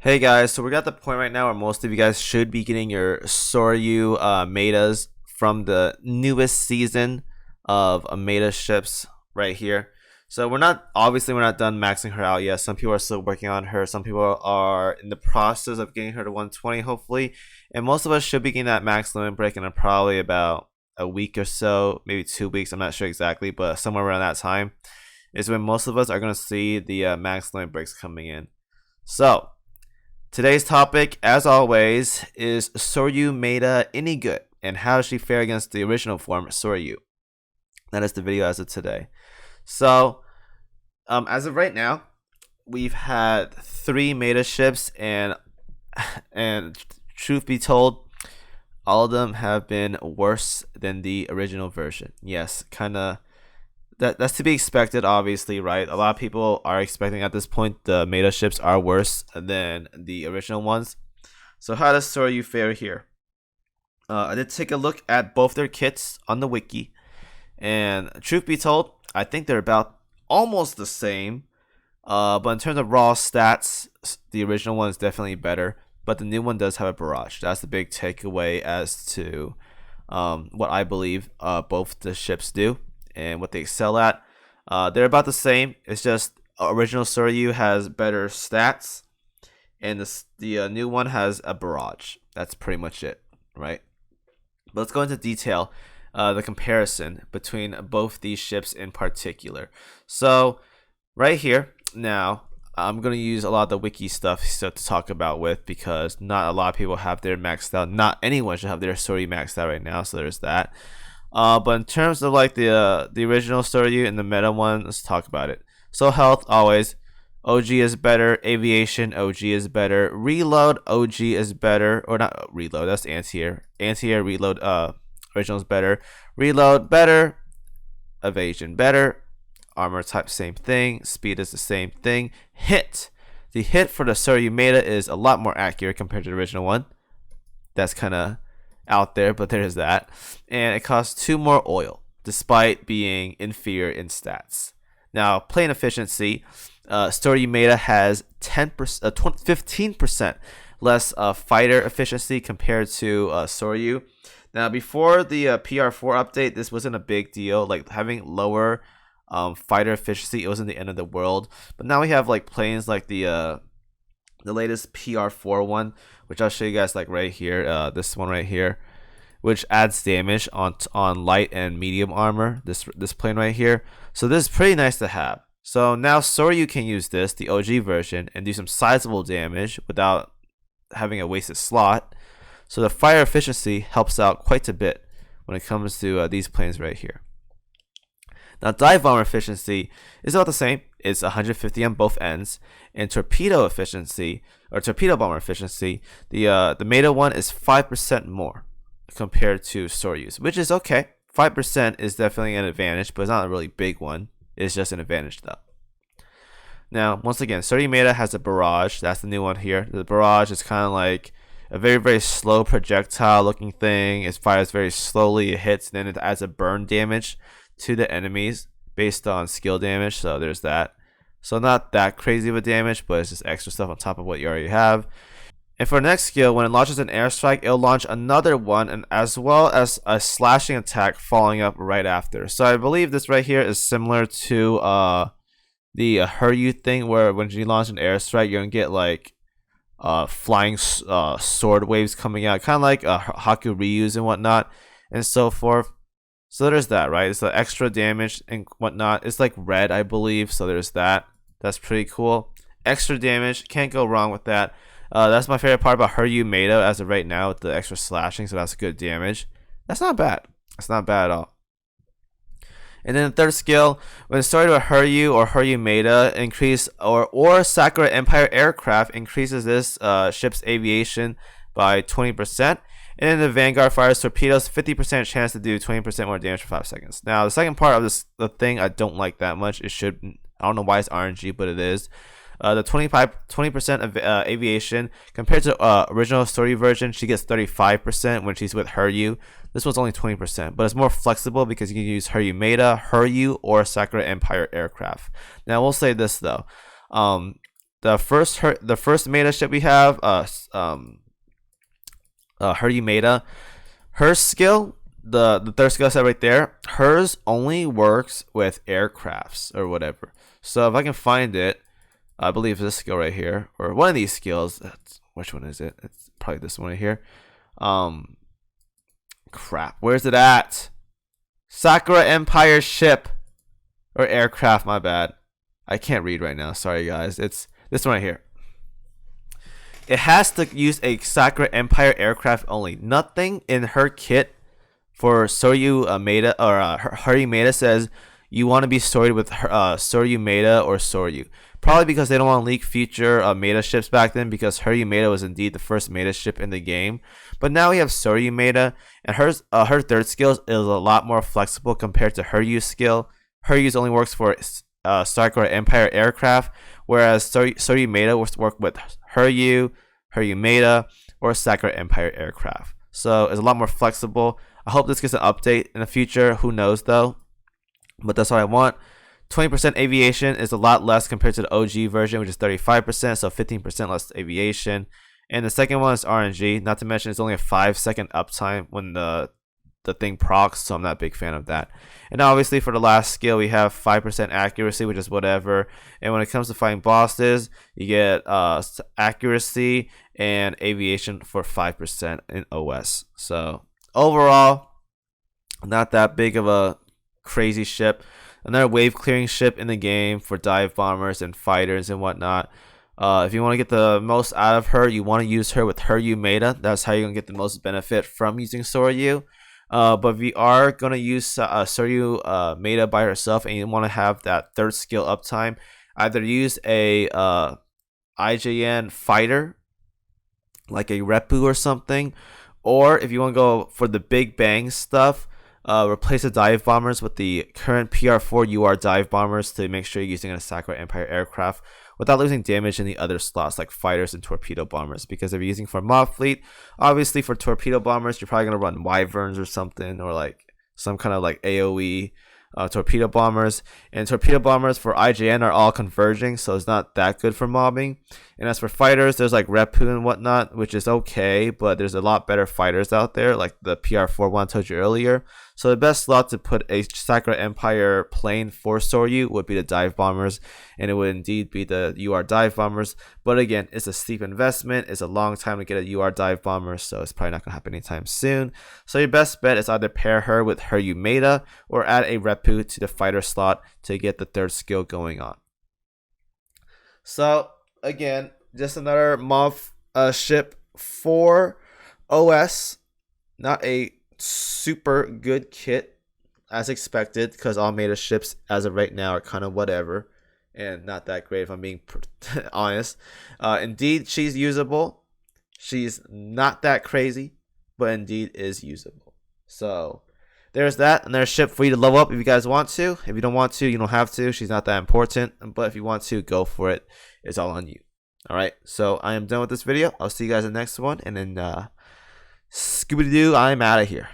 Hey guys, so we're at the point right now where most of you guys should be getting your Souryuu metas from the newest season of meta ships right here. So we're not done maxing her out yet. Some people are still working on her. Some people are in the process of getting her to 120 hopefully. And most of us should be getting that max limit break in probably about a week or so, maybe 2 weeks. I'm not sure exactly, but somewhere around that time is when most of us are going to see the max limit breaks coming in. So today's topic, as always, is Souryuu meta any good, and how does she fare against the original form, Souryuu? That is the video as of today. So, as of right now, we've had 3 meta ships, and truth be told, all of them have been worse than the original version. Yes, kind of that's to be expected, obviously, right? A lot of people are expecting at this point the meta ships are worse than the original ones. So how does Souryuu fare here? I did take a look at both their kits on the wiki, and truth be told, I think they're about almost the same. But in terms of raw stats, the original one is definitely better, but the new one does have a barrage. That's the big takeaway as to what I believe both the ships do and what they excel at. They're about the same. It's just original Souryuu has better stats, and the new one has a barrage. That's pretty much it, right? But let's go into detail, the comparison between both these ships in particular. So right here now, I'm going to use a lot of the wiki stuff to talk about with, because not a lot of people have their maxed out. Not anyone should have their Souryuu maxed out right now, so there's that. But in terms of like the original Souryuu and the meta one, let's talk about it. So health, always. OG is better. Aviation, OG is better. Reload, OG is better. Or not reload, that's anti-air. Anti-air, reload, original is better. Reload, better. Evasion, better. Armor type, same thing. Speed is the same thing. Hit. The hit for the Souryuu meta is a lot more accurate compared to the original one. That's kind of out there, but there's that. And it costs 2 more oil, despite being inferior in stats. Now, plane efficiency, Souryuu meta has 15% less fighter efficiency compared to Souryuu. Now, before the PR4 update, this wasn't a big deal. Like having lower fighter efficiency, it wasn't the end of the world. But now we have like planes like the latest PR4 one, which I'll show you guys like right here. This one right here, which adds damage on light and medium armor. This plane right here. So this is pretty nice to have. So now Souryuu can use this, the OG version, and do some sizable damage without having a wasted slot. So the fire efficiency helps out quite a bit when it comes to these planes right here. Now dive bomber efficiency is about the same. It's 150 on both ends. And torpedo efficiency, or torpedo bomber efficiency, the meta one is 5% more compared to Souryuu's, which is okay. 5% is definitely an advantage, but it's not a really big one. It's just an advantage though. Now, once again, Souryuu meta has a barrage. That's the new one here. The barrage is kind of like a very, very slow projectile looking thing. It fires very slowly, it hits, and then it adds a burn damage to the enemies based on skill damage. So there's that. So not that crazy of a damage, but it's just extra stuff on top of what you already have. And for next skill, when it launches an airstrike, it'll launch another one, and as well as a slashing attack following up right after. So I believe this right here is similar to the Souryuu thing, where when you launch an airstrike, you're gonna get like flying sword waves coming out, kind of like Hakuryu's and whatnot, and so forth. So there's that, right? It's the extra damage and whatnot. It's like red, I believe. So there's that. That's pretty cool. Extra damage, can't go wrong with that. That's my favorite part about Souryuu meta as of right now, with the extra slashing. So that's good damage. That's not bad. That's not bad at all. And then the third skill, when it started with Souryuu or Souryuu meta, increase or Sakura Empire aircraft increases this ship's aviation by 20%. And then the Vanguard fires torpedoes, 50% chance to do 20% more damage for 5 seconds. Now, the second part of the thing I don't like that much. I don't know why it's RNG, but it is. The 20% of aviation compared to original Souryuu version, she gets 35% when she's with Souryuu. This one's only 20%, but it's more flexible because you can use Souryuu meta, Souryuu, or Sakura Empire aircraft. Now, we'll say this though. the first meta ship we have, Souryuu meta. Her skill, the third skill set right there, hers only works with aircrafts or whatever. So if I can find it, I believe this skill right here, or one of these skills. Which one is it? It's probably this one right here. Crap. Where's it at? Sakura Empire ship or aircraft. My bad. I can't read right now. Sorry, guys. It's this one right here. It has to use a Sakura Empire aircraft only. Nothing in her kit for Souryuu meta or Souryuu meta says you want to be sorted with Souryuu meta or Souryuu. Probably because they don't want to leak future meta ships back then, because Souryuu meta was indeed the first meta ship in the game. But now we have Souryuu meta, and her third skill is a lot more flexible compared to Souryuu's skill. Souryuu's only works for Sakura Empire aircraft, whereas Souryuu meta work with Souryuu meta, or Sakura Empire aircraft. So it's a lot more flexible. I hope this gets an update in the future. Who knows though? But that's what I want. 20% aviation is a lot less compared to the OG version, which is 35%, so 15% less aviation. And the second one is RNG. Not to mention it's only a 5-second uptime when the thing procs, so I'm not a big fan of that. And obviously for the last skill, we have 5% accuracy, which is whatever. And when it comes to fighting bosses, you get accuracy and aviation for 5% in OS. So overall, not that big of a crazy ship. Another wave clearing ship in the game for dive bombers and fighters and whatnot. If you want to get the most out of her, you want to use her with Souryuu meta. That's how you're going to get the most benefit from using Souryuu. But if you are going to use Souryuu meta by herself and you want to have that third skill uptime, either use a IJN fighter, like a Repu or something, or if you want to go for the big bang stuff, replace the dive bombers with the current PR4 UR dive bombers to make sure you're using a Sakura Empire aircraft without losing damage in the other slots like fighters and torpedo bombers. Because if you're using for mob fleet, obviously for torpedo bombers, you're probably going to run wyverns or something, or like some kind of like AoE torpedo bombers. And torpedo bombers for IJN are all converging, so it's not that good for mobbing. And as for fighters, there's like Repu and whatnot, which is okay, but there's a lot better fighters out there, like the PR4 one I told you earlier. So the best slot to put a Sakura Empire plane for Souryuu would be the dive bombers, and it would indeed be the UR dive bombers. But again, it's a steep investment. It's a long time to get a UR dive bomber, so it's probably not going to happen anytime soon. So your best bet is either pair her with Souryuu meta or add a Repu to the fighter slot to get the third skill going on. So again, just another mob ship for OS. Not a super good kit as expected, because all meta ships as of right now are kind of whatever and not that great if I'm being honest. Indeed, she's usable. She's not that crazy, but indeed is usable. So there's that. Another ship for you to level up if you guys want to. If you don't want to, you don't have to. She's not that important, but if you want to, go for it. It's all on you. Alright, so I am done with this video. I'll see you guys in the next one, and then Scooby-Doo, I'm out of here.